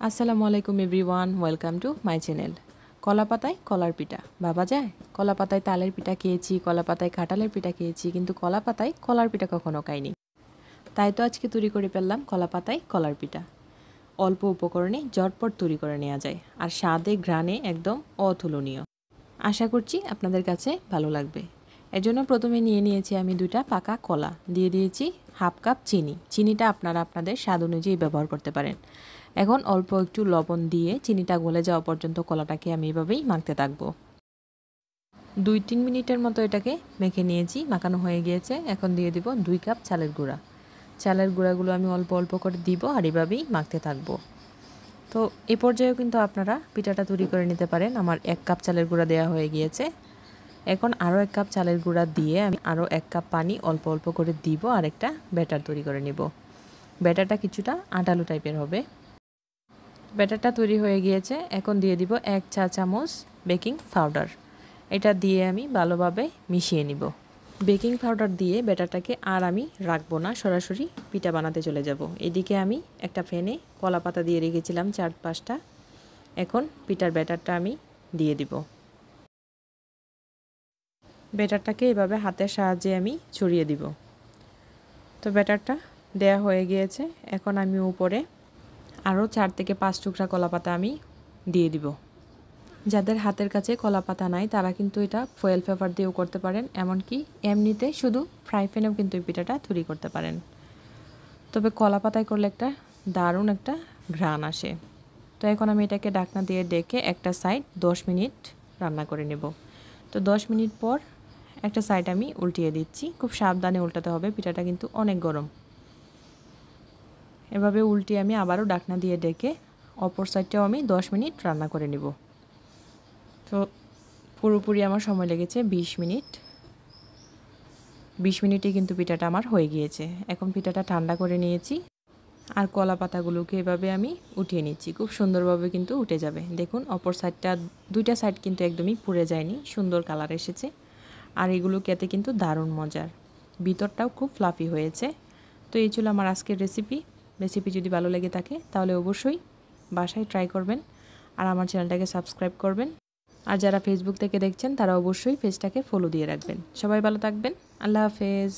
আসসালামু আলাইকুম everyone, welcome to my channel. কলা পাতায় কলার পিঠা ভাবা যায়? কলা পাতায় তালের পিঠা খেয়েছি, কলা পাতায় কাঁঠালের পিঠা খেয়েছি, কিন্তু কলা পাতায় কলার পিঠা কখনো খাইনি। তাই তো আজকে তৈরি করে ফেললাম কলা পাতায় কলার পিঠা। অল্প উপকরণে ঝটপট তৈরি করে নেওয়া যায়, আর স্বাদে ঘ্রাণে একদম অতুলনীয়। আশা করছি আপনাদের কাছে ভালো লাগবে। এর জন্য প্রথমে নিয়ে নিয়েছি আমি 2টা পাকা কলা, দিয়ে দিয়েছি হাফ কাপ চিনি। চিনিটা আপনারা আপনাদের স্বাদ অনুযায়ী ব্যবহার করতে পারেন। এখন অল্প একটু লবণ দিয়ে চিনিটা গলে যাওয়া পর্যন্ত কলাটাকে আমি এভাবেই মাখতে থাকবো। 2-3 মিনিটের মতো এটাকে মেখে নিয়েছি, মাখানো হয়ে গিয়েছে। এখন দিয়ে দিব 2 কাপ চালের গুঁড়া। চালের গুঁড়াগুলো আমি অল্প অল্প করে দিব আর এভাবেই মাখতে থাকবো। তো এ পর্যায়েও কিন্তু আপনারা পিঠাটা তৈরি করে নিতে পারেন। আমার 1 কাপ চালের গুঁড়া দেওয়া হয়ে গিয়েছে। এখন আরও 1 কাপ চালের গুঁড়া দিয়ে আমি আরও 1 কাপ পানি অল্প অল্প করে দিব আর একটা ব্যাটার তৈরি করে নিব। ব্যাটারটা কিছুটা আটালো টাইপের হবে। ব্যাটারটা তৈরি হয়ে গিয়েছে। এখন দিয়ে দিব 1 চা চামচ বেকিং পাউডার। এটা দিয়ে আমি ভালোভাবে মিশিয়ে নিব। বেকিং পাউডার দিয়ে ব্যাটারটাকে আর আমি রাখবো না, সরাসরি পিঠা বানাতে চলে যাব। এদিকে আমি একটা প্যানে কলা পাতা দিয়ে রেখেছিলাম 4-5টা। এখন পিঠার ব্যাটারটা আমি দিয়ে দিব। ব্যাটারটাকে এভাবে হাতের সাহায্যে আমি ছড়িয়ে দিব। তো ব্যাটারটা দেয়া হয়ে গিয়েছে। এখন আমি উপরে আরও 4 থেকে 5 টুকরা কলা পাতা আমি দিয়ে দিব। যাদের হাতের কাছে কলা পাতা নাই তারা কিন্তু এটা ফয়েল পেপার দিয়েও করতে পারেন, এমনকি এমনিতে শুধু ফ্রাই প্যানেও কিন্তু এই পিঠাটা তৈরি করতে পারেন। তবে কলা পাতায় করলে একটা দারুণ একটা ঘ্রাণ আসে। তো এখন আমি এটাকে ঢাকনা দিয়ে ডেকে একটা সাইড 10 মিনিট রান্না করে নেব। তো 10 মিনিট পর একটা সাইড আমি উল্টিয়ে দিচ্ছি। খুব সাবধানে উল্টাতে হবে, পিঠাটা কিন্তু অনেক গরম। এভাবে উল্টিয়ে আমি আবারও ঢাকনা দিয়ে ডেকে অপর সাইডটাও আমি 10 মিনিট রান্না করে নেব। তো পুরোপুরি আমার সময় লেগেছে 20 মিনিট। 20 মিনিটে কিন্তু পিঠাটা আমার হয়ে গিয়েছে। এখন পিঠাটা ঠান্ডা করে নিয়েছি আর কলা পাতাগুলোকে এভাবে আমি উঠিয়ে নিচ্ছি। খুব সুন্দরভাবে কিন্তু উঠে যাবে। দেখুন অপর সাইডটা, 2টা সাইড কিন্তু একদমই পুড়ে যায়নি, সুন্দর কালার এসেছে। আর এগুলো খেতে কিন্তু দারুণ মজার, ভিতরটাও খুব ফ্লাফি হয়েছে। তো এই ছিল আমার আজকের রেসিপি যদি ভালো লেগে থাকে তাহলে অবশ্যই বাসায় ট্রাই করবেন আর আমার চ্যানেলটাকে সাবস্ক্রাইব করবেন। আর যারা ফেসবুক থেকে দেখছেন তারা অবশ্যই পেজটাকে ফলো দিয়ে রাখবেন। সবাই ভালো থাকবেন। আল্লাহ হাফেজ।